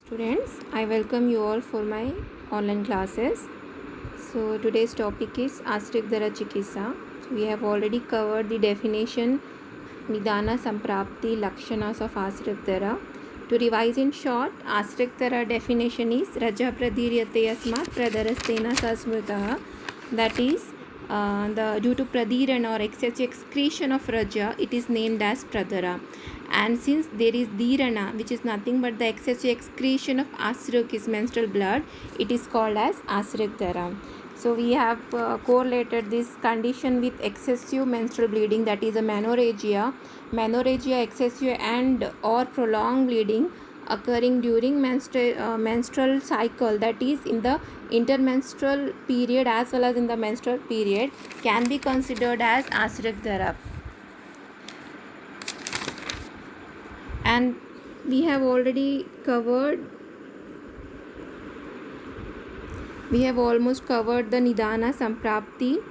Students, I welcome you all for my online classes. So today's topic is Astrikdara Chikitsa. So we have already covered the definition, Nidana Samprapti Lakshanas of Astrikdara. To revise in short, Astrikdara definition is Raja Pradhiryate Yasmat Pradarastena Sasmritaha. That is, due to pradhiran or excessive excretion of Raja, it is named as Pradhara. And since there is dharana, which is nothing but the excessive excretion of asruk, is menstrual blood, it is called as asrikdara. So we have correlated this condition with excessive menstrual bleeding, that is a menorrhagia excessive and or prolonged bleeding occurring during menstrual cycle, that is in the intermenstrual period as well as in the menstrual period, can be considered as asrikdara. And we have already covered, we have almost covered the Nidana Samprapti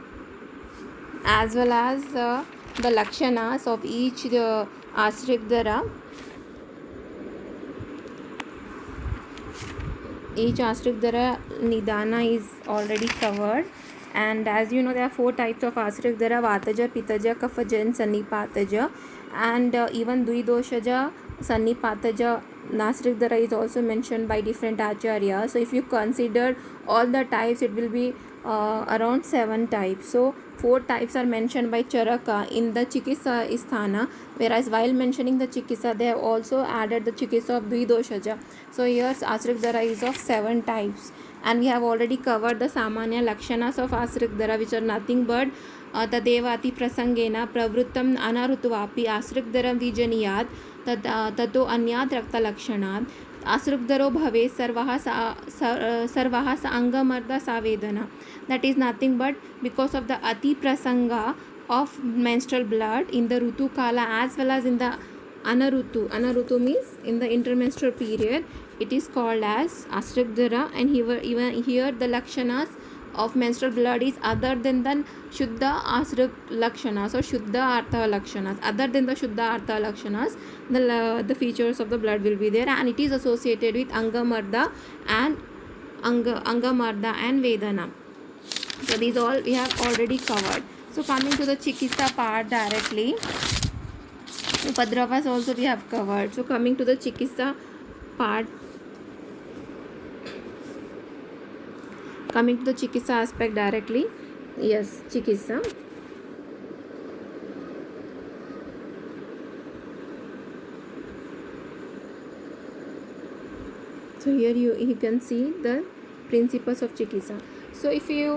as well as the Lakshanas of each Asrikdara. Each Asrikdara Nidana is already covered. And as you know, there are 4 types of Asrikdara: Vataja, Pitaja, Kafaja and Sannipataja. And even Dvidoshaja, Sannipataja, Nasrikdara is also mentioned by different acharyas. So if you consider all the types, it will be around 7 types. So 4 types are mentioned by Charaka in the Chikitsa Isthana, whereas while mentioning the Chikitsa, they have also added the Chikitsa of Dvidoshaja. So here Asrikdara is of 7 types. And we have already covered the Samanya Lakshanas of Asrikdara, which are nothing but तदेवाति प्रसंगेन प्रवृत्तम अनाऋतुवापि आसृक्दरं विजनीयात् ततो अन्यात् रक्तलक्षणात् आसृक्दरो भवेत् सर्वाः अंगमर्दसावेदना. That is nothing but because of the ati prasanga of menstrual blood in the rutu kala as well as in the anarutu means in the intermenstrual period, it is called as asrikdara. And even here the lakshanas of menstrual blood is other than the Shuddha Asrik Lakshanas or Shuddha Artha Lakshanas. Other than the Shuddha Artha Lakshanas, the features of the blood will be there, and it is associated with Angamarda and Angamarda and Vedana. So these all we have already covered. So coming to the Chikitsa part directly, Upadravas also we have covered. So coming to the Chikitsa part, coming to the Chikitsa aspect directly, yes, Chikitsa. So here you can see the principles of Chikitsa. So if you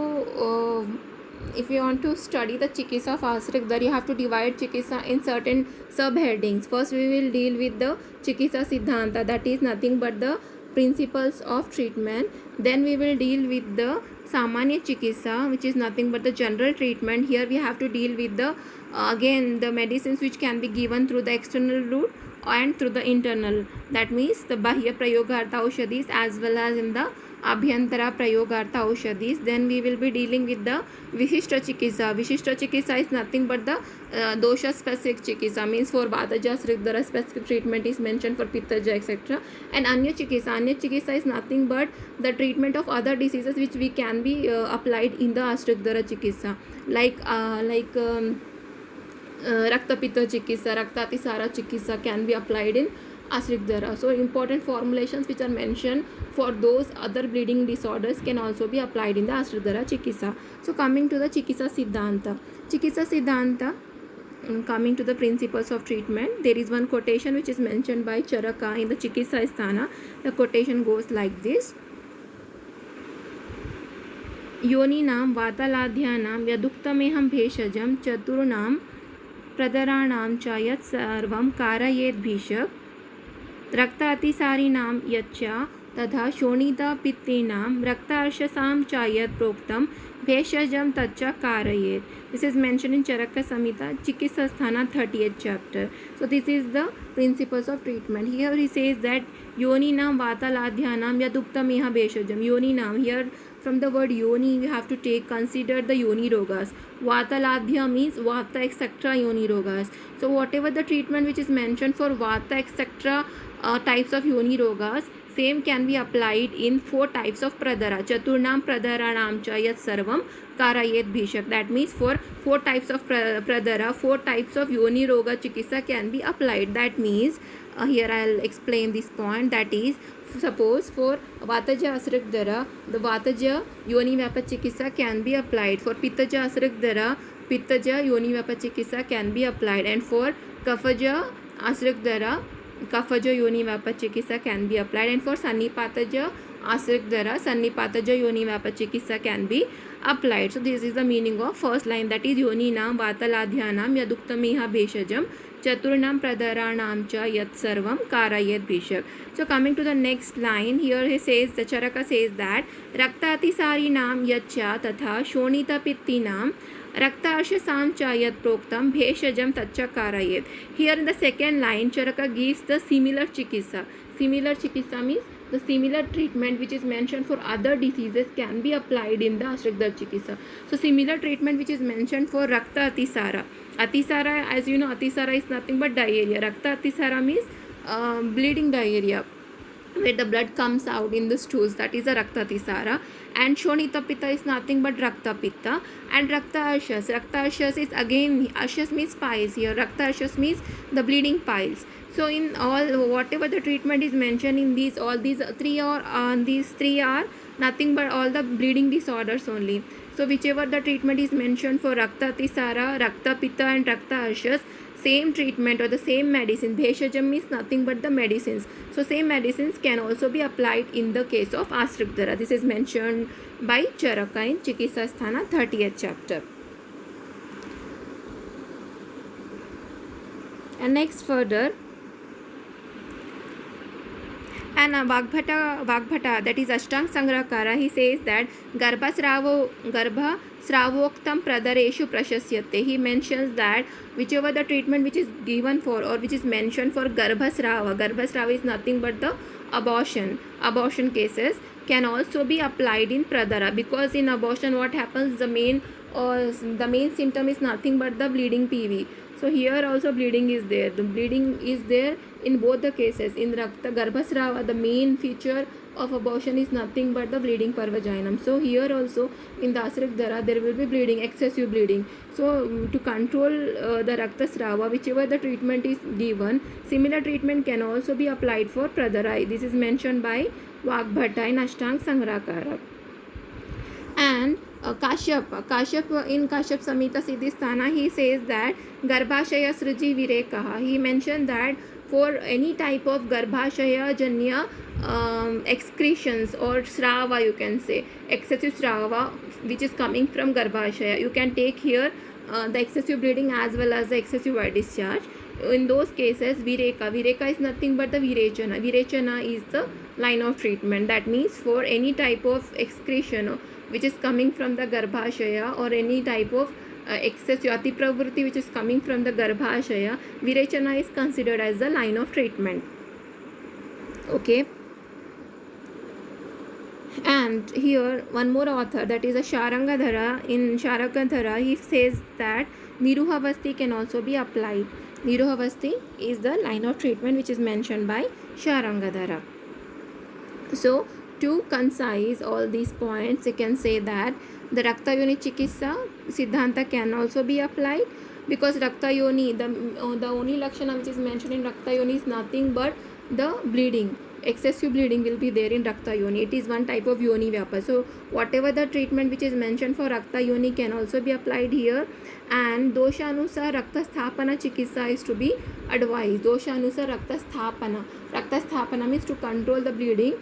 want to study the Chikitsa of Asrikdara, you have to divide Chikitsa in certain subheadings. First we will deal with the Chikitsa Siddhanta, that is nothing but the principles of treatment. Then we will deal with the Samanya Chikitsa, which is nothing but the general treatment. Here we have to deal with the again the medicines which can be given through the external route and through the internal, that means the Bahya Prayogartha Aushadis as well as in the Abhyantara Prayogartha Aushadis. Then we will be dealing with the Vishishta Chikitsa. Vishishta Chikitsa is nothing but the dosha specific Chikitsa, means for Vataja Srikdara specific treatment is mentioned, for Pittaja etc. And Anya Chikitsa is nothing but the treatment of other diseases which we can be applied in the Asrikdara Chikitsa, like Raktapitta Chikitsa, Raktatisara Chikitsa can be applied in Asrikdara. So important formulations which are mentioned for those other bleeding disorders can also be applied in the Asrikdara Chikitsa. So coming to the Chikitsa Siddhanta, coming to the principles of treatment, there is one quotation which is mentioned by Charaka in the Chikitsa Isthana. The quotation goes like this: योनिनां वातालाध्यानां यदुक्तमेहं भेषजं चतुर्णां प्रदराणां च यत् सर्वं कारयेत् भीषक् रक्तातिसारिणां यच्च तथा शोणितपित्तीनां रक्तार्शसां च यत् प्रोक्तं भेषजं तच्च कारयेत्. This is mentioned in Charaka Samhita, Chikitsa Sthana 30th chapter. So this is the principles of treatment. Here he says that yoninam vataladhyanam yaduktameha beshajam. Yoninam, here from the word yoni we have to consider the yoni rogas. Vataladhya means vata etc. yoni rogas. So whatever the treatment which is mentioned for vata etc. types of yoni rogas, same can be applied in 4 types of pradhara. Chaturnam pradharanam cha yat sarvam karayet bhishak. That means for 4 types of pradhara, 4 types of yoni roga chikitsa can be applied. That means here I'll explain this point. That is, suppose for Vataja Asrikdara, the Vataja Yoni Vyapa Chikitsa can be applied. For Pittaja Asrikdara, Pittaja Yoni Vyapa Chikitsa can be applied. And for Kafaja Asrikdara, Kafaja Yoni Vyapa Chikitsa can be applied. And for Sannipataja Asrikdara, Sannipataja Yoni Vyapa Chikitsa can be applied. So this is the meaning of first line, that is Yoni Nam Vataladhyanam Yaduktamiha Bheshajam Chaturnam Pradharanam cha yat sarvam karayet bhishak. So coming to the next line, here he says, the Charaka says that Raktati nam yatcha tatha Shonita Pittinam Raktarsha cha yat proktam bheshajam tacha karayet. Here in the second line, Charaka gives the similar chikitsa. Similar chikitsa means the similar treatment which is mentioned for other diseases can be applied in the Ashrikdar chikitsa. So similar treatment which is mentioned for Rakta Atisara. Atisara, as you know, Atisara is nothing but diarrhea. Rakta Atisara means bleeding diarrhea, where the blood comes out in the stools. That is a Rakta Atisara. And Shonita Pitta is nothing but Rakta Pitta. And Rakta Ashas. Rakta Ashas is again, Ashas means piles here. Rakta Ashas means the bleeding piles. So in all, whatever the treatment is mentioned in these, all these three are nothing but all the bleeding disorders only. So whichever the treatment is mentioned for Rakta Atisara, Rakta Pitta and Rakta Ashas, same treatment or the same medicine. Bheshajam means nothing but the medicines. So same medicines can also be applied in the case of Asrikdara. This is mentioned by Charaka in Chikitsa Sthana 30th chapter. And next further, and Vagbhata, that is Ashtang Sangrahkara, he says that Garbha Sravoktam Pradareshu Prashasyate. He mentions that whichever the treatment which is given for or which is mentioned for Garbha Srava is nothing but the abortion cases, can also be applied in Pradhara, because in abortion what happens, the main symptom is nothing but the bleeding PV. So here also bleeding is there. The bleeding is there in both the cases. In Rakta Garbhasrava, the main feature of abortion is nothing but the bleeding per vaginum. So here also in the Asrikdara there will be bleeding, excessive bleeding. So to control the Rakta Srava, whichever the treatment is given, similar treatment can also be applied for Pradhara. This is mentioned by Vagbhata in Ashtang Sangrahkara. And Kashyap in Kashyap Samhita Siddhisthana, he says that Garbhashaya Sriji Virekaha. He mentioned that for any type of Garbhashaya Janya excretions or Srava, you can say excessive Srava which is coming from Garbhashaya, you can take here the excessive bleeding as well as the excessive white discharge. In those cases, Vireka is nothing but the Virechana is the line of treatment. That means for any type of excretion which is coming from the Garbhashaya or any type of excessive Ati Pravritti which is coming from the Garbhashaya, Virechana is considered as the line of treatment. Okay. And here one more author, that is a Sharangadhara. In Sharangadhara, he says that Niruhavasti can also be applied. Niruhavasti is the line of treatment which is mentioned by Sharangadhara. So to concise all these points, you can say that the Rakta Yoni Chikitsa Siddhanta can also be applied, because Rakta Yoni, the only Lakshana which is mentioned in Rakta Yoni is nothing but the bleeding. Excessive bleeding will be there in Rakta Yoni. It is one type of Yoni Vyapa. So whatever the treatment which is mentioned for Rakta Yoni can also be applied here. And Dosha Anusar Rakta Sthapana Chikitsa is to be advised. Dosha Anusar Rakta Sthapana. Rakta Sthapana means to control the bleeding.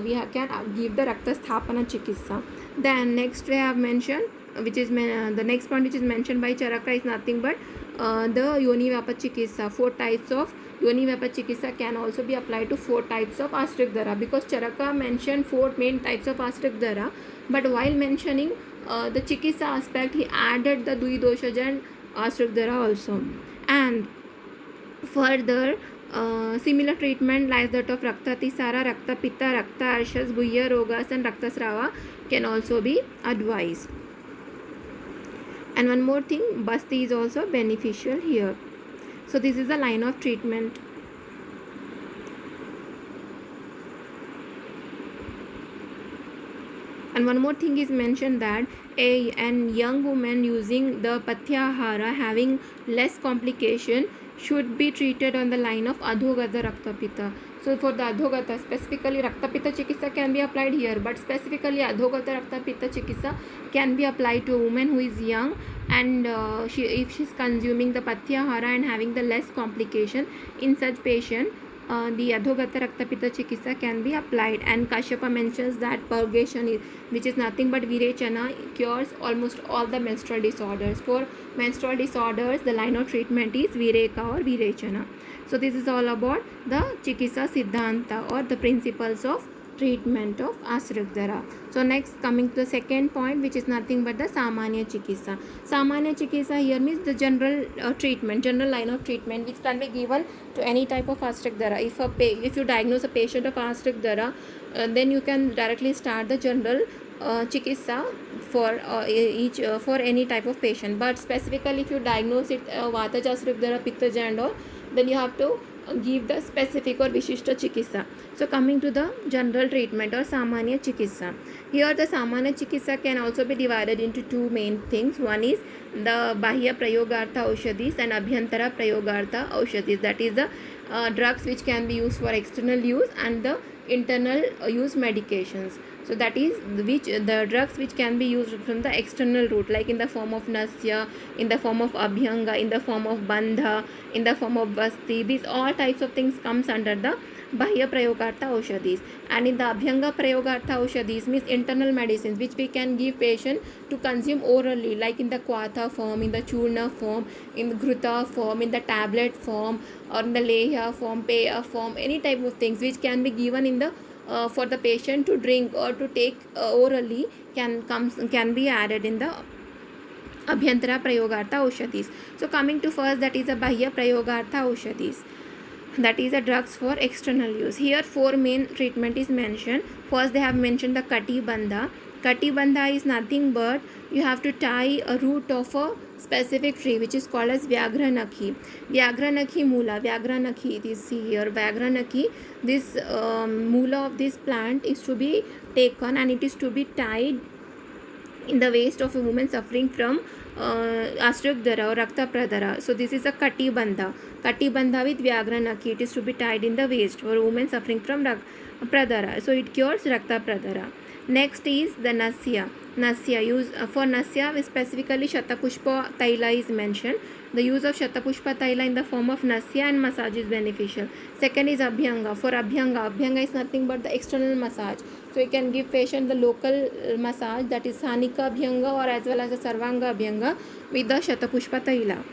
We can give the Rakta Sthapana Chikitsa. Then next we have mentioned, which is the next point which is mentioned by Charaka is nothing but the Yoni Vyapa Chikitsa. 4 types of Yoni Vyapa Chikitsa can also be applied to 4 types of Asrikdara, because Charaka mentioned 4 main types of Asrikdara, but while mentioning the Chikitsa aspect, he added the Dvidoshajan Asrikdara also. And further, similar treatment like that of Rakta Atisara, Rakta Pitta, Rakta Arshas, Guhya Rogas and Rakta Srava can also be advised. And one more thing, Basti is also beneficial here. So this is the line of treatment. And one more thing is mentioned that an young woman using the Patyahara having less complication should be treated on the line of Adhogata Raktapita. So for the Adhogata, specifically Raktapita Chikitsa can be applied here, but specifically Adhogata Raktapita Chikitsa can be applied to a woman who is young, and if she's consuming the Patyahara and having the less complication. In such patient, the Adhogata Raktapita Chikitsa can be applied. And Kashyapa mentions that purgation is, which is nothing but Virechana, cures almost all the menstrual disorders. For menstrual disorders, the line of treatment is Vireka or Virechana. So this is all about the Chikitsa Siddhanta or the principles of treatment of Asrugdara. So next, coming to the second point, which is nothing but the Samanya Chikitsa. Samanya Chikitsa here means the general treatment, general line of treatment which can be given to any type of Asrugdara. If you diagnose a patient of Asrugdara, then you can directly start the general chikitsa for for any type of patient. But specifically, if you diagnose it Vataja, Asrugdara, Pittaja and all, then you have to give the specific or Vishishta Chikitsa. So coming to the general treatment or Samanya Chikitsa. Here the Samanya Chikitsa can also be divided into two main things. One is the Bahya Prayogartha Aushadhis and Abhyantara Prayogartha Aushadhis. That is the drugs which can be used for external use and the internal use medications. So that is the drugs which can be used from the external route, like in the form of Nasya, in the form of Abhyanga, in the form of Bandha, in the form of Basti. These all types of things comes under the Bahya Prayogartha Aushadhis. And in the Abhyanga Prayogartha Aushadhis means internal medicines which we can give patient to consume orally, like in the Kwatha form, in the Churna form, in the Ghruta form, in the tablet form, or in the Leha form, Peya form, any type of things which can be given in the for the patient to drink or to take orally can be added in the Abhyantara Prayogartha Aushadhis. So coming to first, that is a Bahya Prayogartha Aushadhis. That is a drugs for external use. Here four main treatment is mentioned. First they have mentioned the Kati Bandha. Kati Bandha is nothing but you have to tie a root of a specific tree which is called as Vyagranakhi. Vyagranakhi Mula. Vyagranakhi, it is see here. Vyagranakhi, this Mula of this plant is to be taken and it is to be tied in the waist of a woman suffering from Asrugdara or Rakta Pradara. So this is a Kati Bandha. Kati Bandha with Vyagranakhi. It is to be tied in the waist for a woman suffering from Pradara. So it cures Rakta Pradara. Next is the Nasya. Nasya use for Nasya specifically Shatapushpa Taila is mentioned. The use of Shatapushpa Taila in the form of Nasya and massage is beneficial. Second is Abhyanga. For Abhyanga, Abhyanga is nothing but the external massage. So you can give patient the local massage, that is Sanika Abhyanga or as well as the Sarvanga Abhyanga with the Shatapushpa Taila.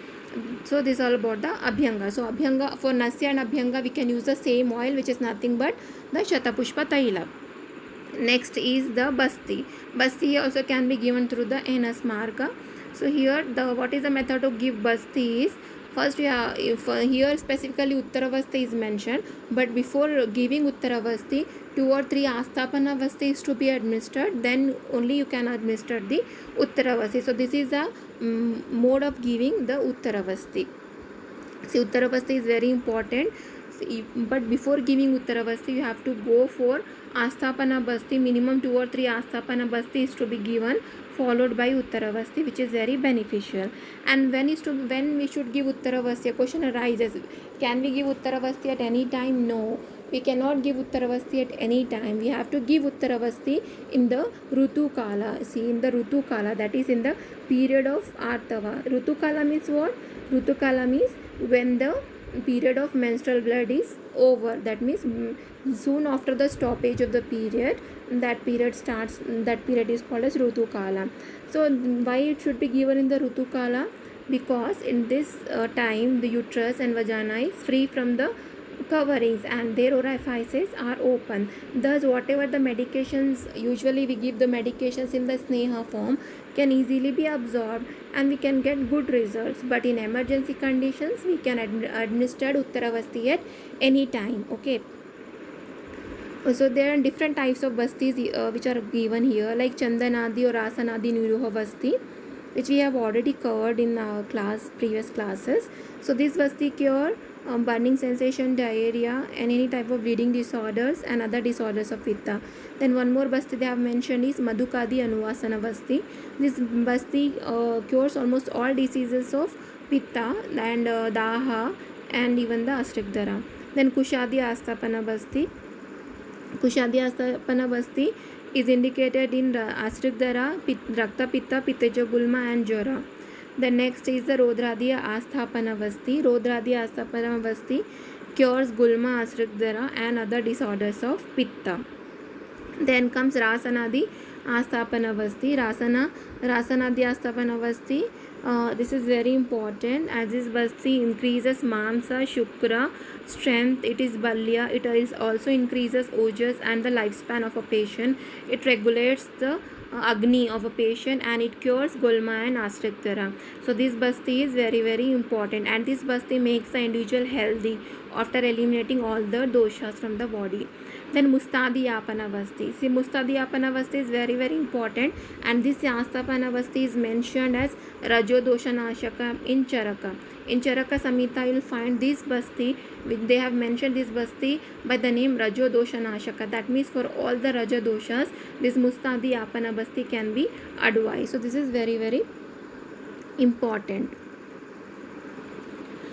So this is all about the Abhyanga. So Abhyanga, for Nasya and Abhyanga we can use the same oil which is nothing but the Shatapushpa Taila. Next is the Basti. Basti also can be given through the anus marga. So here what is the method to give Basti is, first here specifically Uttaravasti is mentioned, but before giving Uttaravasti, 2 or 3 Astapana Vasti is to be administered, then only you can administer the Uttaravasti. So this is a mode of giving the Uttaravasti. See, Uttaravasti is very important. But before giving Uttaravasti, you have to go for Asthapana Basti. Minimum 2 or 3 Asthapana Basti is to be given, followed by Uttaravasti, which is very beneficial. And when we should give Uttaravasti, a question arises: can we give Uttaravasti at any time? No, we cannot give Uttaravasti at any time. We have to give Uttaravasti in the Rutu Kala. See, in the Rutu Kala, that is in the period of Artava. Rutu Kala means what? Rutu Kala means when the period of menstrual blood is over. That means soon after the stoppage of the period, that period is called as Rutu Kala. So why it should be given in the Rutu Kala? Because in this time the uterus and vagina is free from the coverings and their orifices are open. Thus whatever the medications, usually we give the medications in the Sneha form, can easily be absorbed and we can get good results. But in emergency conditions we can administer Uttaravasti at any time. Okay. So there are different types of bastis which are given here, like Chandanadi or Asanadi Niruha Basti, which we have already covered in our previous classes. So this Basti cure burning sensation, diarrhea, and any type of bleeding disorders and other disorders of pitta. Then one more basti they have mentioned is Madhukadi Anuvasana Basti. This basti cures almost all diseases of pitta and daha and even the Astrikdara. Then Kushadi Astapana Basti. Kushadi Astapana Basti is indicated in Astrikdara, Rakta Pitta, Pittaja Gulma and Jara. The next is the Rodradiya Asthapana Vasti. Rodradiya Asthapana Vasti cures Gulma, Astrikdara and other disorders of Pitta. Then comes Rasanadi Asthapana Vasti. Rasanadi Asthapana Vasti. This is very important as this Vasti increases Mamsa, Shukra, strength. It is Balya. It is also increases Ojas and the lifespan of a patient. It regulates the Agni of a patient and it cures Gulma and Astrikdara. So this Basti is very very important and this Basti makes the individual healthy after eliminating all the doshas from the body. Then Mustadi Yapana Vasti. See, Mustadi Yapana Vasti is very very important and this Yastapana Vasti is mentioned as Rajo Dosha Nashaka in Charaka. In Charaka Samhita you will find this Basti, which they have mentioned this Basti by the name Rajo Dosha Nashaka. That means for all the Raja Doshas, this Mustadi Yapana Basti can be advised. So this is very very important.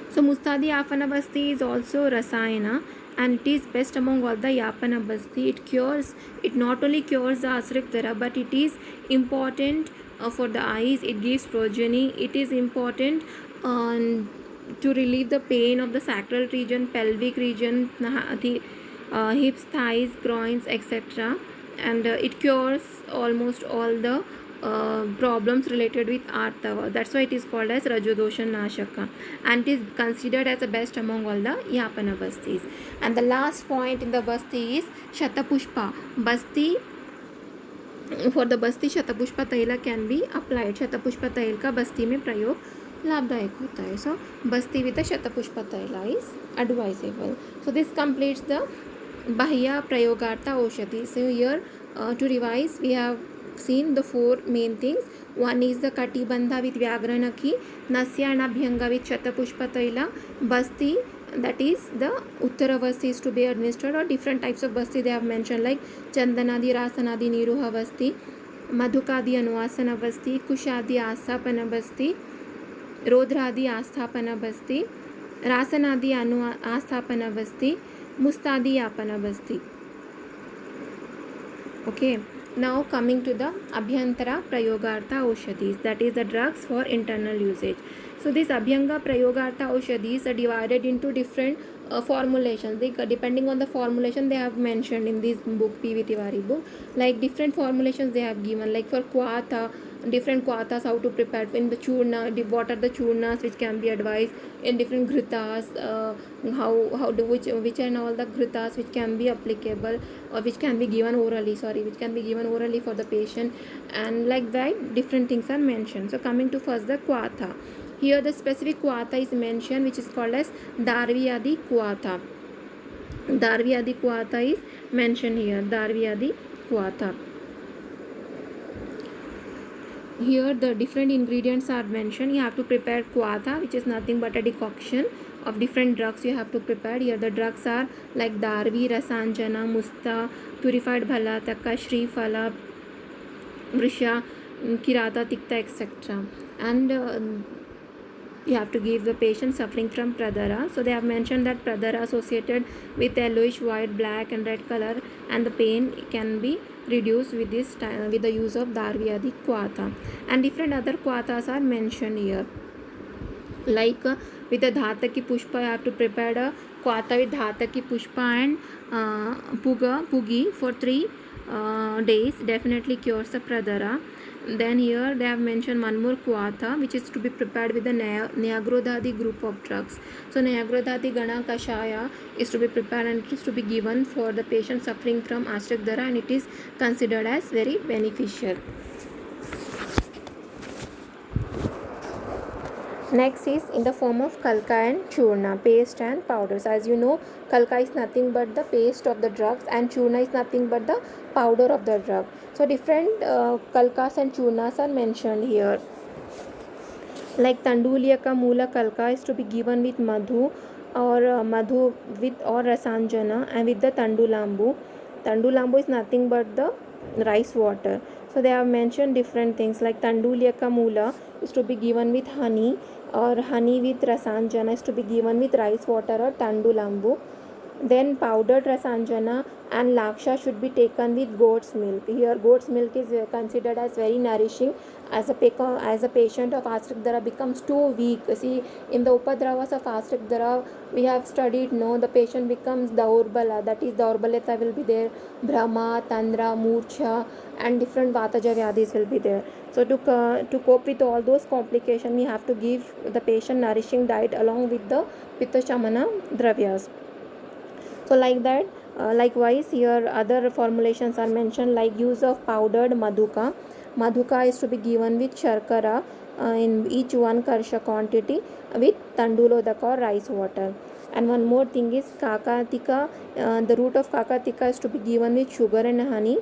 So Mustadi Yapana Basti is also Rasayana and it is best among all the Yapana Basti. It not only cures the Asrikdara but it is important for the eyes. It gives progeny. It is important to relieve the pain of the sacral region, pelvic region, the hips, thighs, groins, etc. And it cures almost all the problems related with Artava. That's why it is called as Rajodosha Nashaka and it is considered as the best among all the Yapana Bastis. And the last point in the Basti is Shatapushpa. Basti, for the Basti Shatapushpa Taila can be applied. Shatapushpa Tail का बस्ती में प्रयोग लाभदायक होता है. So Basti with the Shatapushpa Taila is advisable. So this completes the Bahya Prayogartha Oshadhi. So here to revise we have seen the four main things. One is the Katibandha with Vyagranaki, Nasya and Abhyanga with Shatapushpa Taila, Basti, that is the Uttara Vasti is to be administered, or different types of Basti they have mentioned like Chandanadi, Rasanadi, Niruha Vasti, Madhukadi Anuvasana Vasti, Kushadi Asthapana Vasti, Rodradi Asthapana Vasti, Rasanadi Asthapana Vasti, Mustadi Yapana Vasti. Okay. Now coming to the Abhyantara Prayogartha Oshadhis, that is the drugs for internal usage. So these Abhyanga Prayogartha Oshadhis are divided into different formulations. Depending on the formulation they have mentioned in this book, P.V. Tiwari book, like different formulations they have given, like for Kwatha, different Kwathas how to prepare. In the Churna, what are the Churnas which can be advised, in different Ghritas, which and all the Ghritas which can be applicable or which can be given orally, for the patient, and like that different things are mentioned. So coming to first the Kwatha. Here the specific Kwatha is mentioned which is called as Darviyadi Kwatha. Darviyadi Kwatha is mentioned here. Darviyadi Kwatha. Here the different ingredients are mentioned. You have to prepare Kwatha, which is nothing but a decoction of different drugs you have to prepare. Here the drugs are like Darvi, Rasanjana, Musta, Purified Bhalataka, Shrifala, Vrisha, Kirata, Tikta, etc. And you have to give the patient suffering from Pradara. So they have mentioned that Pradara associated with yellowish, white, black and red color, and the pain can be reduced with this with the use of Darviyadi Kwatha. And different other Kwathas are mentioned here. Like with the Dhataki Pushpa, you have to prepare a Kwatha with Dhataki Pushpa and Pugi for 3 days. Definitely cures the Pradara. Then here they have mentioned one more Kwatha which is to be prepared with the Nyagrodhadi group of drugs. So Nyagrodhadi Gana Kashaya is to be prepared and it is to be given for the patient suffering from Ashrikdara, and it is considered as very beneficial. Next is in the form of Kalka and Churna, paste and powders. As you know, Kalka is nothing but the paste of the drugs and Churna is nothing but the powder of the drug. So different Kalkas and Churnas are mentioned here. Like Tandulyaka Mula Kalka is to be given with Madhu, or madhu with or rasanjana, and with the tandulambu. Tandulambu is nothing but the rice water. So they have mentioned different things like tandulyaka mula is to be given with honey, or honey with rasanjana is to be given with rice water or tandulambu. Then powdered rasanjana and laksha should be taken with goat's milk. Here goat's milk is considered as very nourishing. As a patient of Asrikdara becomes too weak. See, in the Upadravas of Asrikdara, we have studied, no, the patient becomes Daurbala, that is Daurbalyata will be there, Brahma, Tandra, Murcha, and different Vataja Vyadis will be there. So to cope with all those complications, we have to give the patient nourishing diet along with the Pitta Shamana Dravyas. So like that, likewise here other formulations are mentioned, like use of powdered madhuka is to be given with sharkara in each 1 karsha quantity with tandulodaka or rice water. And one more thing is kakatika, the root of kakatika is to be given with sugar and honey,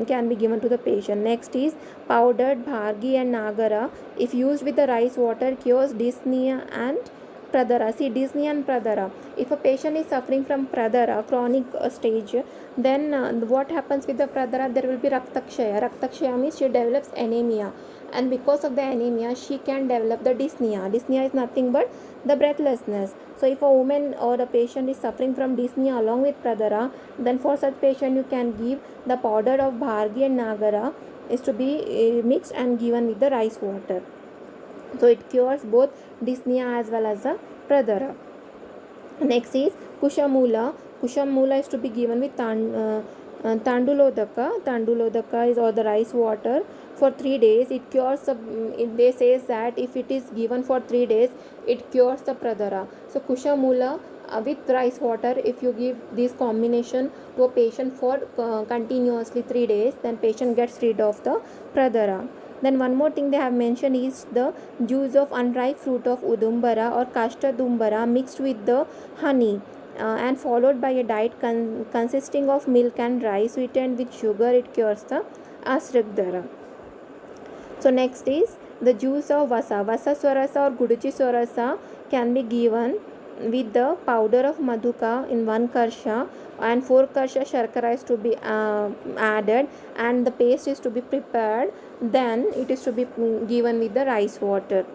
can be given to the patient. Next is powdered bhargi and nagara, if used with the rice water, cures dyspnea and pradara. See, dyspnea and pradara, if a patient is suffering from pradara chronic stage, then what happens with the pradara, there will be raktakshaya means she develops anemia, and because of the anemia she can develop the dyspnea is nothing but the breathlessness. So if a woman or a patient is suffering from dyspnea along with pradara, then for such patient you can give the powder of bhargi and nagara is to be mixed and given with the rice water. So it cures both dyspnea as well as the pradara. Next is kushamula. Kushamula is to be given with tandulodaka. Tandulodaka is or the rice water for 3 days. It cures the, they says that if it is given for 3 days, it cures the pradara. So kushamula with rice water, if you give this combination to a patient for continuously 3 days, then patient gets rid of the pradara. Then one more thing they have mentioned is the juice of unripe fruit of udumbara or kashtadumbara mixed with the honey, and followed by a diet consisting of milk and rice sweetened with sugar. It cures the asrikdara. So next is the juice of vasa. Vasa swarasa or guduchi swarasa can be given with the powder of madhuka in 1 karsha, and 4 karsha sharkara is to be added, and the paste is to be prepared. Then it is to be given with the rice water.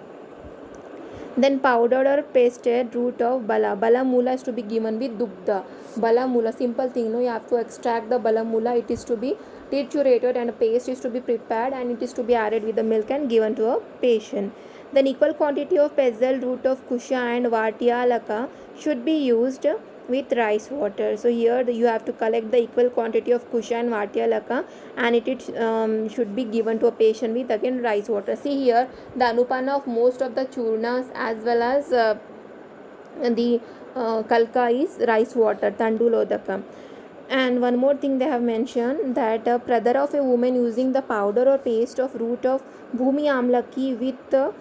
Then powdered or pasted root of bala mula is to be given with dugdha. Bala mula, simple thing, no, you have to extract the bala mula. It is to be triturated and a paste is to be prepared, and it is to be added with the milk and given to a patient. Then equal quantity of pezel root of kusha and vatyalaka should be used with rice water. So here you have to collect the equal quantity of kusha and vatyalaka, and it should be given to a patient with again rice water. See here the anupana of most of the churnas as well as the kalka is rice water, tandulodaka. And one more thing they have mentioned, that pradara of a woman using the powder or paste of root of bhumi amlaki with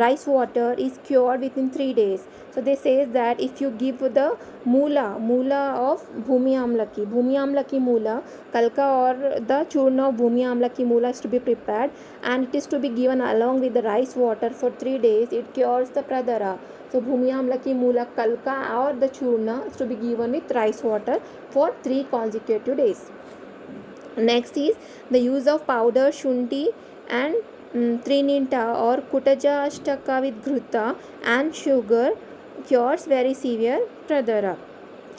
rice water is cured within 3 days. So they say that if you give the mula of bhumi amlaki mula, kalka or the churna of bhumi amlaki mula is to be prepared, and it is to be given along with the rice water for 3 days. It cures the pradara. So bhumi amlaki mula, kalka or the churna is to be given with rice water for 3 consecutive days. Next is the use of powder shunti and trininta or kutaja ashtaka with ghruta and sugar cures very severe pradara.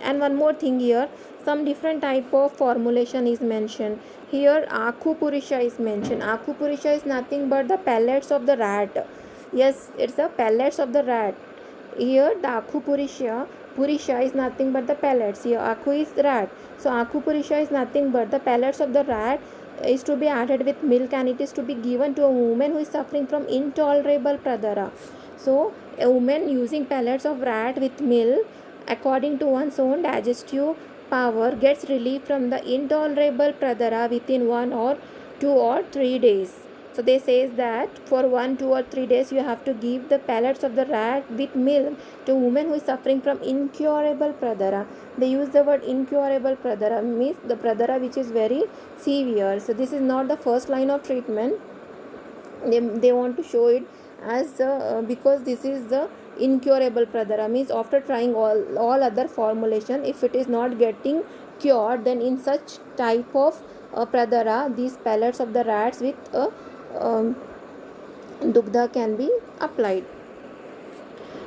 And one more thing here, some different type of formulation is mentioned. Here akupurisha is mentioned. Akupurisha is nothing but the pellets of the rat. Yes, it's the pellets of the rat. Here the purisha is nothing but the pellets. Here aku is rat. So akupurisha is nothing but the pellets of the rat is to be added with milk, and it is to be given to a woman who is suffering from intolerable pradara. So a woman using pellets of rat with milk according to one's own digestive power gets relief from the intolerable pradara within 1 or 2 or 3 days. So they says that for 1, 2 or 3 days you have to give the pellets of the rat with milk to a woman who is suffering from incurable pradara. They use the word incurable pradara, means the pradara which is very severe. So this is not the first line of treatment. They want to show it as because this is the incurable pradara, means after trying all other formulation, if it is not getting cured, then in such type of pradara, these pellets of the rats with um, dugdha can be applied.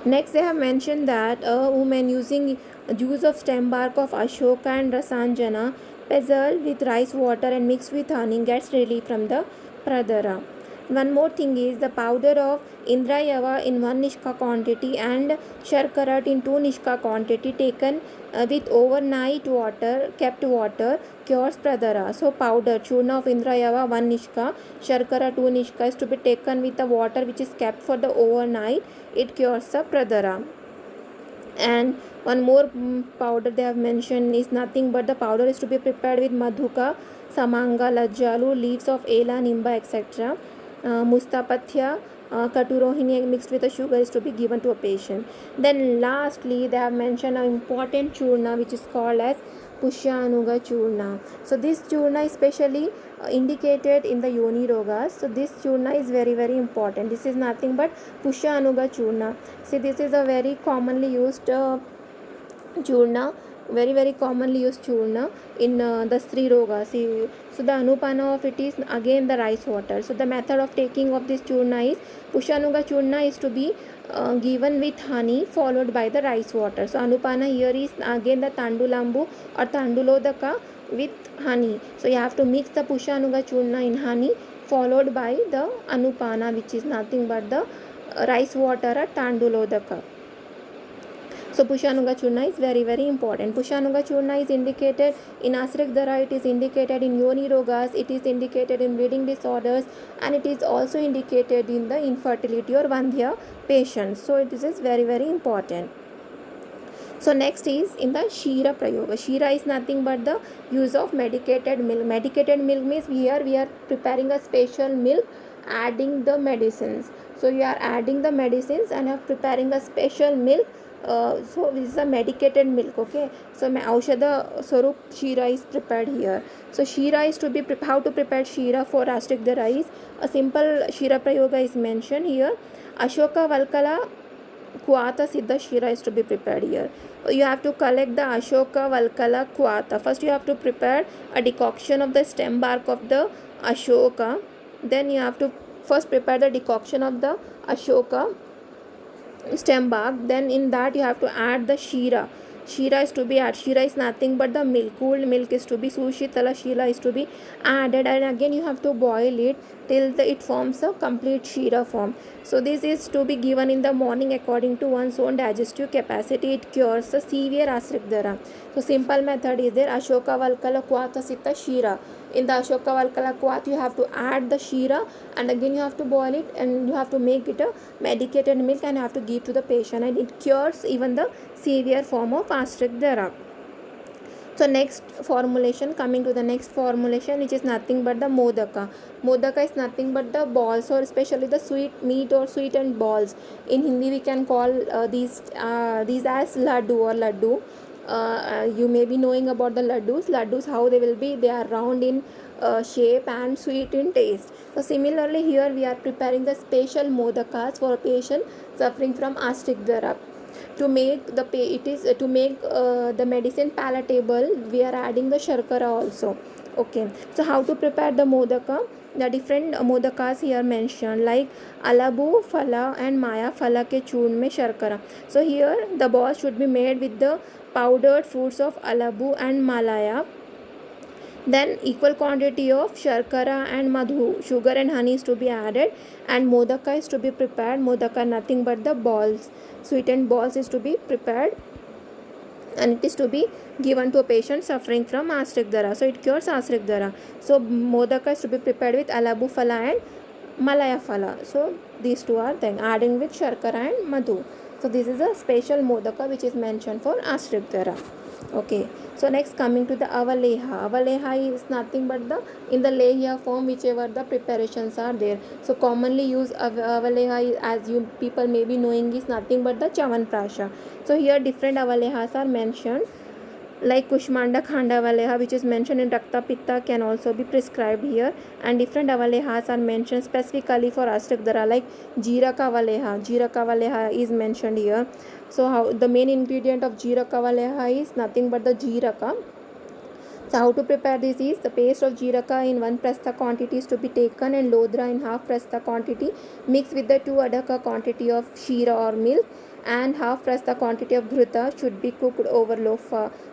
Next, they have mentioned that a woman using juice of stem bark of Ashoka and Rasanjana, pezzled with rice water and mixed with honey, gets relief from the pradara. One more thing is the powder of Indrayava in 1 Nishka quantity and Sharkarat in 2 Nishka quantity taken with overnight water, kept water, cures pradara. So powder, churna of Indrayava 1 Nishka, Sharkara 2 Nishka is to be taken with the water which is kept for the overnight. It cures the pradara. And one more powder they have mentioned is nothing but the powder is to be prepared with madhuka, samanga, lajjalu, leaves of ela, nimba, etc. Mustapathya, katurohini mixed with the sugar is to be given to a patient. Then lastly they have mentioned an important churna which is called as Pushyanuga churna. So this churna is specially indicated in the yoni rogas. So this churna is very very important. This is nothing but Pushyanuga churna. See, this is a very commonly used churna, very very commonly used churna in the Sri Roga. See, so the anupana of it is again the rice water. So the method of taking of this churna is Pushyanuga churna is to be given with honey followed by the rice water. So anupana here is again the tandulambu or tandulodaka with honey. So you have to mix the Pushyanuga churna in honey followed by the anupana, which is nothing but the rice water or tandulodaka. So Pushyanuga churna is very very important. Pushyanuga churna is indicated in Asrik Dara, it is indicated in Yoni Rogas, it is indicated in bleeding disorders, and it is also indicated in the infertility or Vandhya patients. So this is very very important. So next is in the Shira Prayoga. Shira is nothing but the use of medicated milk. Medicated milk means here we are preparing a special milk, adding the medicines. So you are adding the medicines and you are preparing a special milk. So this is a medicated milk. Okay, so Aushadha Swarup Shira is prepared here. So Shira is to be how to prepare Shira for Astic Dara is a simple Shira Prayoga is mentioned here. Ashoka Valkala Kuata Siddha Shira is to be prepared here. You have to collect the Ashoka Valkala Kuata. First you have to prepare a decoction of the stem bark of the Ashoka. Then you have to first prepare the decoction of the Ashoka stem bark. Then in that you have to add the Shira. Shira is to be added. Shira is nothing but the milk. Cooled milk is to be Sushitala Shira is to be added, and again you have to boil it till it forms a complete Shira form. So this is to be given in the morning according to one's own digestive capacity. It cures the severe Asrik Dara. So simple method is there. Ashoka Valkala Kuata Sitta Shira. In the Ashoka Valkala Kuat you have to add the Shira, and again you have to boil it and you have to make it a medicated milk and you have to give to the patient, and it cures even the severe form of Asrik Dara. So next formulation, coming to the next formulation, which is nothing but the modaka. Modaka is nothing but the balls, or especially the sweet meat or sweetened balls. In Hindi we can call these as laddu or laddu. You may be knowing about the laddus. Laddus, how they will be, they are round in shape and sweet in taste. So similarly here we are preparing the special modakas for a patient suffering from Astic Dara. To make the medicine palatable, we are adding the sharkara also. Okay, so how to prepare the modaka? The different modakas here mentioned, like alabu phala and maya phala ke churn mein sharkara. So here the balls should be made with the powdered fruits of alabu and malaya. Then equal quantity of sharkara and madhu, sugar and honey is to be added, and modaka is to be prepared. Modaka nothing but the balls, sweetened balls is to be prepared, and it is to be given to a patient suffering from Asrik Dara. So it cures Asrik Dara. So modaka is to be prepared with alabu phala and malaya phala. So these two are then adding with sharkara and madhu. So this is a special modaka which is mentioned for Asrik Dara. Okay, so next coming to the avaleha. Avaleha is nothing but the in the lehya form, whichever the preparations are there. So commonly used avaleha, as you people may be knowing, is nothing but the chavan prasha. So here different avalehas are mentioned. like Kushmanda Khanda Avaleha, which is mentioned in Rakta Pitta, can also be prescribed here, and different Avalehas are mentioned specifically for Astakdara, like Jeeraka Avaleha. Jeeraka Avaleha is mentioned here. So how the main ingredient of Jeeraka Avaleha is nothing but the Jeeraka. So how to prepare this is the paste of jeeraka in 1 prastha quantity is to be taken, and lodra in half prastha quantity mixed with the 2 adaka quantity of sheera or milk, and half prastha quantity of ghruta should be cooked over low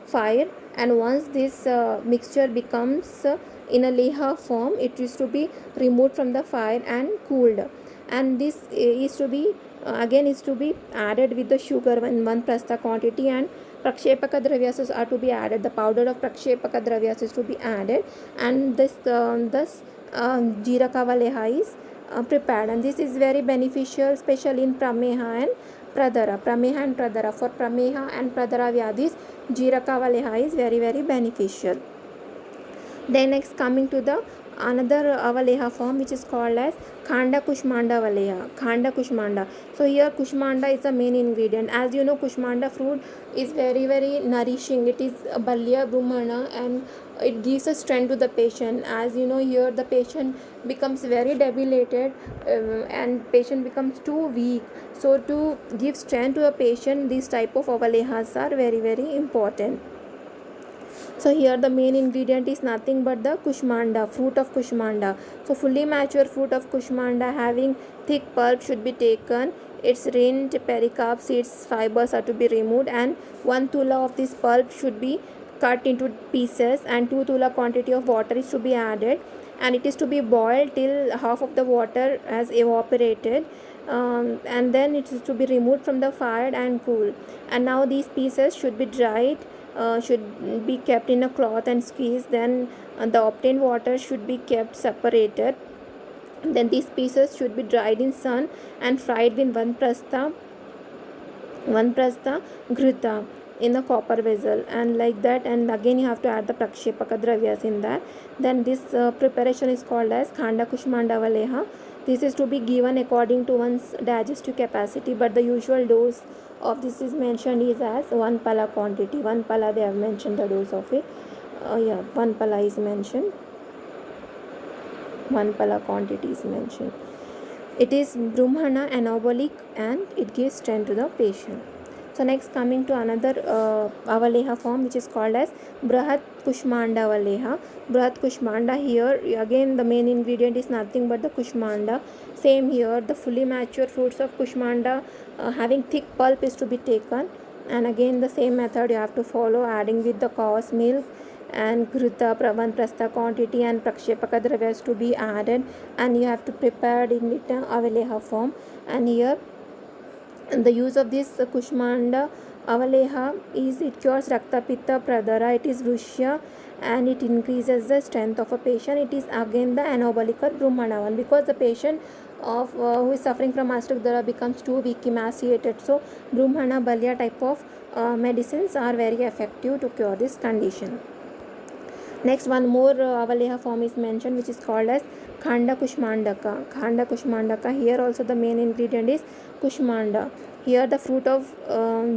fire. And once this mixture becomes in a leha form, it is to be removed from the fire and cooled, and this is to be again is to be added with the sugar in 1 prastha quantity, and prakshepaka dravyas are to be added. The powder of prakshepaka dravyas is to be added, and this jeeraka valeha is prepared, and this is very beneficial, especially in prameha and pradara. Prameha and pradara, for prameha and pradara vyadhis, jeeraka valeha is very beneficial. Then next coming to the another avaleha form, which is called as khanda kushmanda avaleha. Khanda kushmanda. So here kushmanda is the main ingredient. As you know, kushmanda fruit is very nourishing. It is a balya brahmana, and it gives a strength to the patient. As you know, here the patient becomes very debilitated, and patient becomes too weak. So to give strength to a patient, these type of avalehas are very important. So here the main ingredient is nothing but the kushmanda, fruit of kushmanda. So fully mature fruit of kushmanda having thick pulp should be taken. Its rind, pericarp, seeds, fibers are to be removed, and 1 tula of this pulp should be cut into pieces, and 2 tula quantity of water is to be added, and it is to be boiled till half of the water has evaporated, and then it is to be removed from the fire and cool. And now these pieces should be dried, should be kept in a cloth and squeezed. Then the obtained water should be kept separated. Then these pieces should be dried in sun and fried with 1 prastha ghruta in a copper vessel, and like that. And again you have to add the prakshepaka dravyas in that. Then this preparation is called as khanda kushmanda avaleha. This is to be given according to one's digestive capacity, but the usual dose of this is mentioned is as 1 pala quantity. 1 pala, they have mentioned the dose of it. 1 pala is mentioned. 1 pala quantity is mentioned. It is brahmana anabolic, and it gives strength to the patient. So next coming to another avaleha form, which is called as brahat kushmanda avaleha. Brahat kushmanda, here again the main ingredient is nothing but the kushmanda. Same here, the fully mature fruits of kushmanda having thick pulp is to be taken, and again the same method you have to follow, adding with the cow's milk and ghruta 1 prastha quantity and prakshepaka dravyas to be added, and you have to prepare in it avaleha form. And here the use of this kushmanda avaleha is it cures rakta pitta pradara. It is vrushya, and it increases the strength of a patient. It is again the anabolic or brahmana one, because the patient of who is suffering from astakdara becomes too weak, emaciated. So brahmana balya type of medicines are very effective to cure this condition. Next, one more avaleha form is mentioned, which is called as khanda kushmandaka. Khanda kushmandaka, here also the main ingredient is kushmanda. Here the fruit of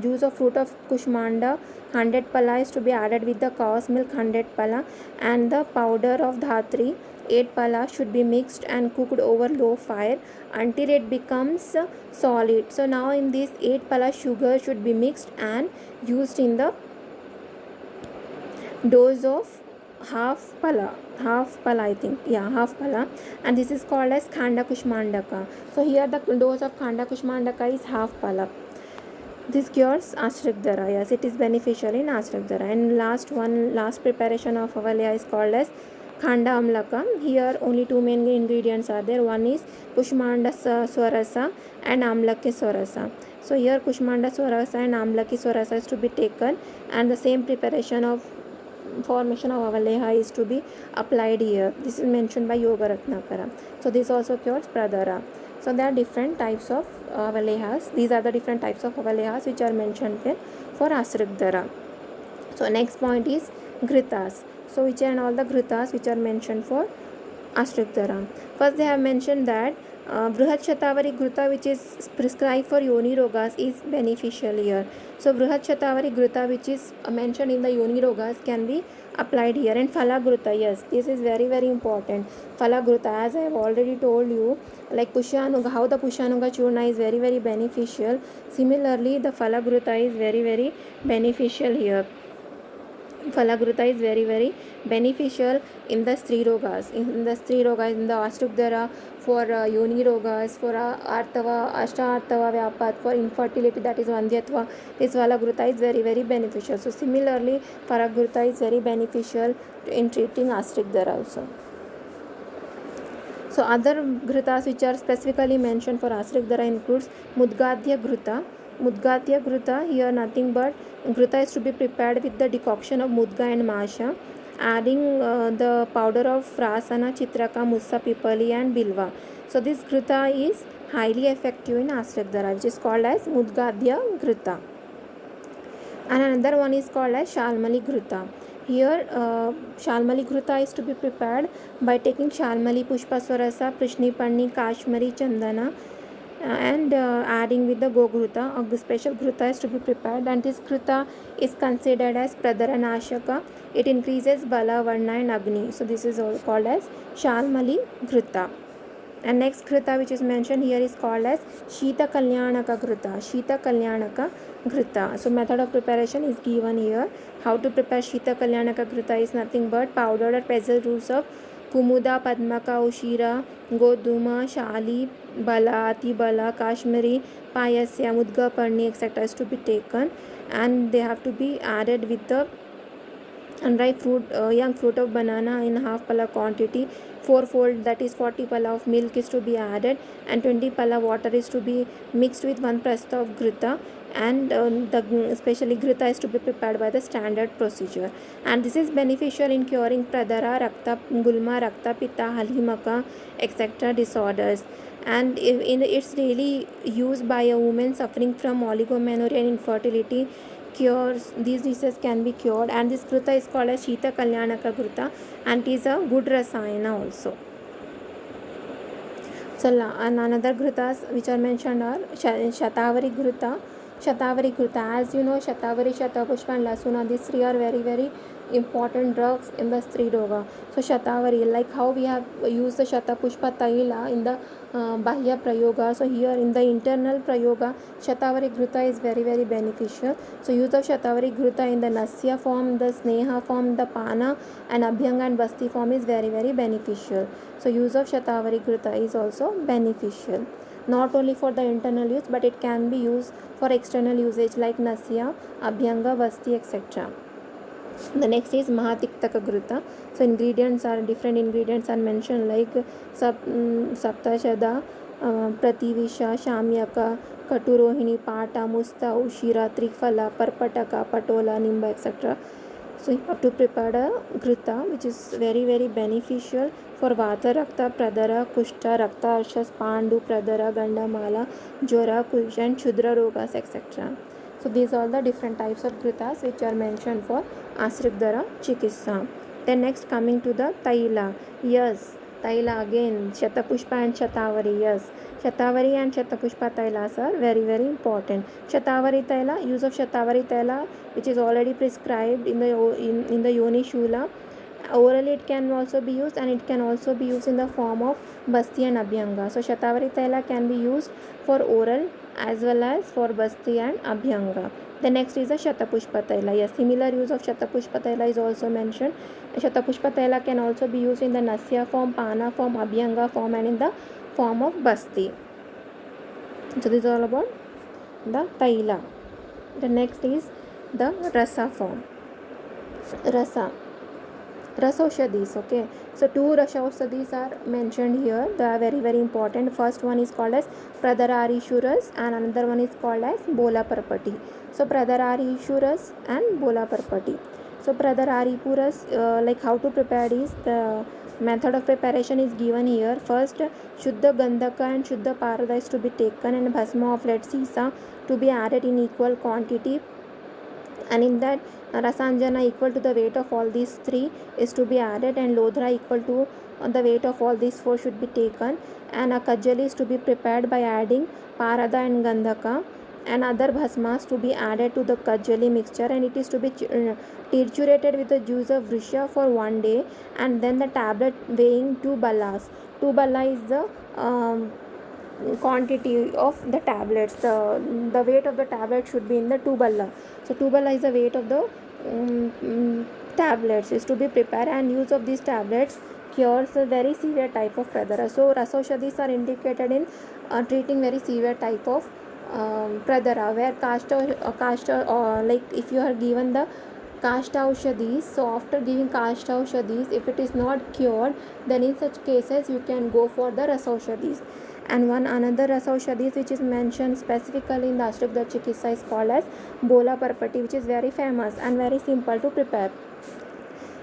juice of fruit of kushmanda 100 pala is to be added with the cow's milk 100 pala, and the powder of dhatri 8 pala should be mixed and cooked over low fire until it becomes solid. So now in this 8 pala sugar should be mixed and used in the dose of half pala I think, half pala, and this is called as khanda kushmandaka. So here the dose of khanda kushmandaka is half pala. This cures astakdara. Yes, it is beneficial in astakdara. And last preparation of avaleha is called as khanda amlaka. Here only 2 main ingredients are there. One is kushmanda swarasa and amlaki swarasa. So here kushmanda swarasa and amlaki swarasa is to be taken, and the same preparation of formation of avaleha is to be applied here. This is mentioned by Yoga Ratnakara. So this also cures pradara. So there are different types of avalehas. These are the different types of avalehas which are mentioned here for astakdara. So next point is ghritas. So which are all the ghritas which are mentioned for astakdara. First they have mentioned that Brihat Shatavari Gruta, which is prescribed for Yoni Rogas, is beneficial here. So Brihat Shatavari Gruta, which is mentioned in the Yoni Rogas, can be applied here. And Phala Gruta, yes, this is very very important. Phala Gruta, as I have already told you, like Pushyanuga, how the Pushyanuga Churna is very very beneficial. Similarly, the Phala Gruta is very very beneficial here. Falagruta is very very beneficial in the Stri Rogas. In the Stri Rogas, in the Astukdara, for Yoni Rogas, for Artava, Ashta Artava Vyapat, for infertility, that is Vandyatva, this Falagruta is very very beneficial. So similarly, Falagruta is very beneficial in treating Astukdara also. So other ghritas which are specifically mentioned for Asrikdara includes Mudgadhya Ghruta. Mudgadhya Ghruta, here nothing but Ghruta is to be prepared with the decoction of Mudga and Masha, adding the powder of Frasana, Chitraka, Mussa, Pipali and Bilva. So this Ghruta is highly effective in Asrikdara, which is called as Mudgadhya Ghruta. And another one is called as Shalmali Ghruta. Here, Shalmali Ghruta is to be prepared by taking Shalmali, Pushpaswarasa, Prishnipanni, Kashmiri, Chandana, and adding with the Gogruta. A special Ghruta is to be prepared, and this Ghruta is considered as Pradaranashaka. It increases Bala, Varna and Agni. So this is all called as Shalmali Ghruta. And next Ghruta which is mentioned here is called as Shita Kalyanaka Ghruta. Shita Kalyanaka Ghruta. So method of preparation is given here. How to prepare Shita Kalyanaka Ghruta is nothing but powdered or pressed roots of Kumuda, Padmaka, Ushira, Goduma, Shali, Bala, Ati Bala, Kashmiri, Payasya, Mudga, Parni, etc. is to be taken, and they have to be added with the unripe fruit, young fruit of banana in half pala quantity. Fourfold, that is 40 pala of milk is to be added, and 20 pala water is to be mixed with 1 prastha of ghruta, and especially ghruta is to be prepared by the standard procedure, and this is beneficial in curing pradara, rakta, gulma, rakta, pitta, halimaka, etc. disorders, and it's really used by a woman suffering from oligomenorrhea and infertility. Cures, these diseases can be cured, and this Ghruta is called as Shita Kalyanaka Ghruta, and it is a good rasayana also. So and another Ghrutas which are mentioned are Shatavari Ghruta. Shatavari Ghruta, as you know, Shatavari, Shatapushpa and Lasuna, these three are very very important drugs in the Stri Roga. So Shatavari, like how we have used the Shatapushpa Taila in the Bahya Prayoga, so here in the internal Prayoga, Shatavari Ghruta is very very beneficial. So use of Shatavari Ghruta in the Nasya form, the Sneha form, the Pana and Abhyanga and Basti form is very very beneficial. So use of Shatavari Ghruta is also beneficial, not only for the internal use, but it can be used for external usage like Nasya, Abhyanga, Vasti, etc. The next is Mahatiktaka Ghruta. So ingredients are, different ingredients are mentioned like Saptashada, Prativisha, Shamyaka, Katurohini, Pata, Musta, Ushira, Trifala, Parpataka, Patola, Nimba, etc. So you have to prepare a Ghruta which is very very beneficial for Vata, Rakta, Pradara, Kushta, Rakta, Arshas, Pandu, Pradara, Gandamala, Jora, Kush and Shudra Rogas, etc. So these are all the different types of Ghrutas which are mentioned for Asrikdara Chikitsa. Then next coming to the Taila. Yes, Taila again, Shatapushpa and Shatavari. Yes, Shatavari and Shatapushpa Tailas are very very important. Shatavari Taila, use of Shatavari Taila which is already prescribed in the Yoni Shula. Orally it can also be used, and it can also be used in the form of Basti and Abhyanga. So Shatavari Taila can be used for oral as well as for Basti and Abhyanga. The next is the Shatapushpa Taila. Yes, similar use of Shatapushpa Taila is also mentioned. Shatapushpa Taila can also be used in the Nasya form, Pana form, Abhyanga form and in the form of Basti. So this is all about the Taila. The next is the Rasa form. Rasa Rasaushadis. Okay, so two Rasaushadis are mentioned here. They are very very important. First one is called as Pradarari Shuras and another one is called as Bola Parpati. So Pradarari Shuras and Bola Parpati. So Pradarari Puras, like how to prepare is, the method of preparation is given here. First, Shuddha Gandhaka and Shuddha Parada is to be taken, and Bhasma of lead sisa to be added in equal quantity and in that Rasanjana equal to the weight of all these three is to be added, and Lodhra equal to the weight of all these four should be taken, and a Kajali is to be prepared by adding Parada and Gandhaka, and other bhasmas to be added to the Kajali mixture, and it is to be triturated with the juice of Vrisha for 1 day, and then the tablet weighing 2 ballas. 2 balla is the quantity of the tablets. The weight of the tablet should be in the 2 balla. So 2 balla is the weight of the tablets is to be prepared, and use of these tablets cures a very severe type of pradara. So Rasoshadis are indicated in treating very severe type of pradara, where kasta like if you are given the kasta aushadis, so after giving kasta aushadis, if it is not cured, then in such cases you can go for the rasaushadis. And one another rasaushadis which is mentioned specifically in the Ashtadhya Chikitsa is called as Bola Parpati, which is very famous and very simple to prepare.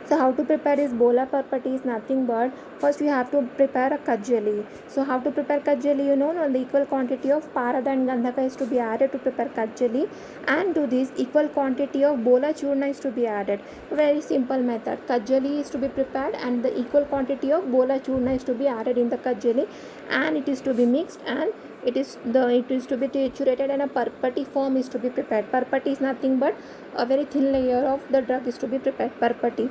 So how to prepare is Bola Parpati is nothing but first we have to prepare a Kajali. So how to prepare Kajali, the equal quantity of Parada and Gandhaka is to be added to prepare Kajali, and to this equal quantity of Bola Churna is to be added. Very simple method. Kajali is to be prepared and the equal quantity of Bola Churna is to be added in the Kajali, and it is to be mixed, and it is to be triturated, and a parpati form is to be prepared. Parpati is nothing but a very thin layer of the drug is to be prepared. Parpati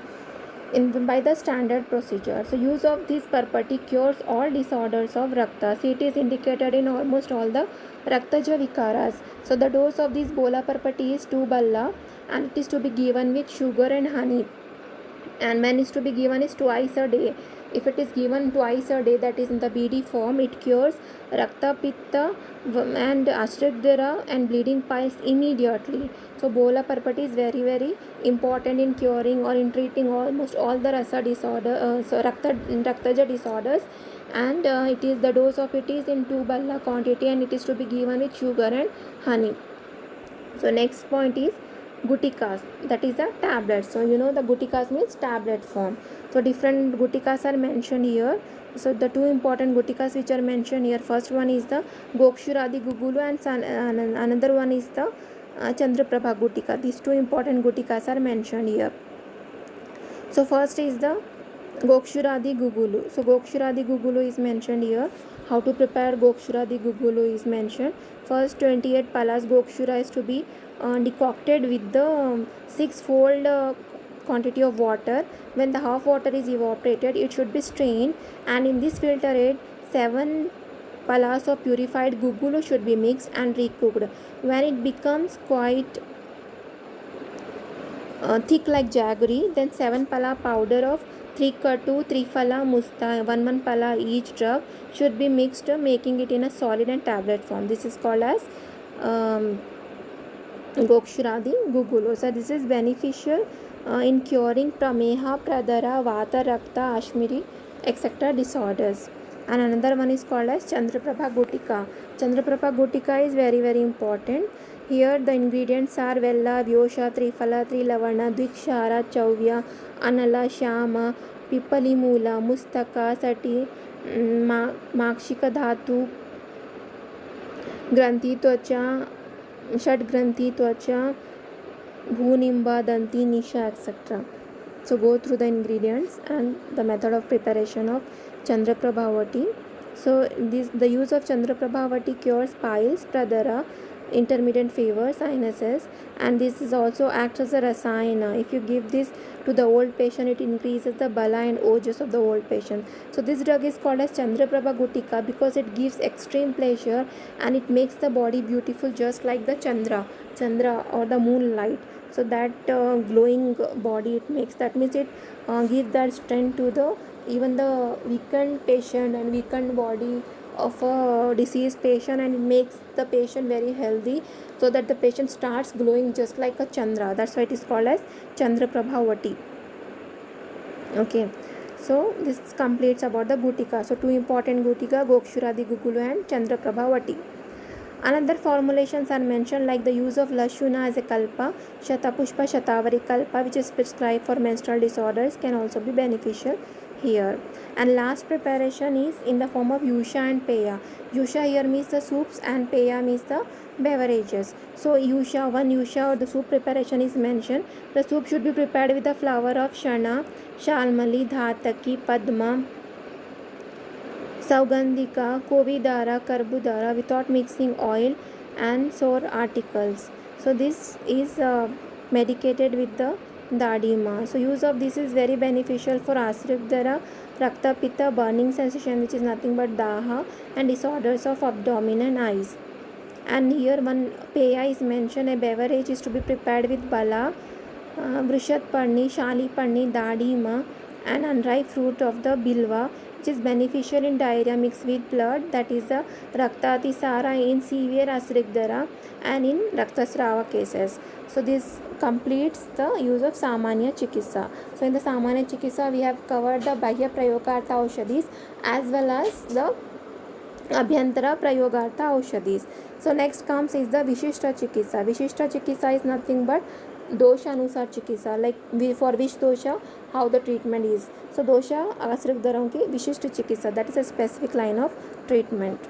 by the standard procedure. So use of this parpati cures all disorders of rakta. See, it is indicated in almost all the raktaja vikaras. So the dose of this bola parpati is 2 balla, and it is to be given with sugar and honey, and when is to be given is twice a day. If it is given twice a day, that is in the BD form, it cures Rakta Pitta and Ashtadhya and bleeding piles immediately. So Bola Parpati is very very important in curing or in treating almost all the Rasa disorder, Raktaja disorders, and it is the dose of it is in 2 balla quantity, and it is to be given with sugar and honey. So next point is gutikas, that is a tablet. So the gutikas means tablet form. So different gutikas are mentioned here. So the two important gutikas which are mentioned here, first one is the Gokshuradi Gugulu, and another one is the Chandraprabha Gutika. These two important gutikas are mentioned here. So first is the Gokshuradi Gugulu. So Gokshuradi Gugulu is mentioned here. How to prepare Gokshuradi Gugulu is mentioned. First 28 palas Gokshura is to be decocted with the 6-fold quantity of water. When the half water is evaporated, it should be strained, and in this filterate 7 palas of purified Gugulu should be mixed and recooked. When it becomes quite thick like jaggery, then 7 pala powder of 3 katu, 3 phala musta, 1 pala each drug should be mixed, making it in a solid and tablet form. This is called as Gokshuradi Gugulu. So this is beneficial in curing prameha, pradara, vata, rakta, ashmiri, etc. disorders. And another one is called as Chandraprabha Gutika. Chandraprabha Gutika is very very important. Here the ingredients are Vella, Vyosha, Triphala, Trilavana, Dvikshara, Chavya, Anala, Shama, Pipali Mula, Mustaka, Sati, Makshika Dhatu, Granthi Tvacha, Shad Granthi Tvacha, Bhunimba, Danti, Nisha, etc. So go through the ingredients and the method of preparation of Chandraprabhavati. So the use of Chandraprabhavati cures piles, pradara, intermittent fever, sinuses, and this is also acts as a rasayana. If you give this to the old patient, it increases the bala and ojas of the old patient. So this drug is called as Chandraprabha Gutika because it gives extreme pleasure and it makes the body beautiful just like the Chandra or the moonlight. So that glowing body it makes, that means it gives that strength to the even the weakened patient and weakened body of a diseased patient, and it makes the patient very healthy so that the patient starts glowing just like a Chandra. That's why it is called as Chandraprabhavati. Okay, so this completes about the Gutika. So two important Gutika, Gokshuradi Gugulu and Chandraprabhavati. Another formulations are mentioned like the use of Lashuna as a kalpa, Shatapushpa Shatavari kalpa, which is prescribed for menstrual disorders, can also be beneficial. here. And last preparation is in the form of Yusha and Peya. Yusha here means the soups and Peya means the beverages. So Yusha, one Yusha or the soup preparation is mentioned. The soup should be prepared with the flour of Shana, Shalmali, Dhataki, Padma, Saugandhika, Kovidara, Karbudara without mixing oil and sour articles. So this is medicated with the Dadima. So use of this is very beneficial for Asrikdara, Rakta Pitta, burning sensation which is nothing but Daha, and disorders of abdomen and eyes. And here one Peya is mentioned. A beverage is to be prepared with Bala, Vrishat Parni, Shali Parni, Dadima, and unripe fruit of the Bilva, which is beneficial in diarrhea mixed with blood, that is the Raktatisara in severe Asrikdara and in Raktasrava cases. So this completes the use of Samanya Chikitsa. So in the Samanya Chikitsa we have covered the Bahya Prayogartha Aushadhis as well as the Abhyantara Prayogartha Aushadhis. So next comes is the Vishishta Chikitsa. Vishishta Chikitsa is nothing but dosha anusar chikitsa, like for which dosha how the treatment is. So dosha asrikdaron ki vishishta chikitsa, that is a specific line of treatment.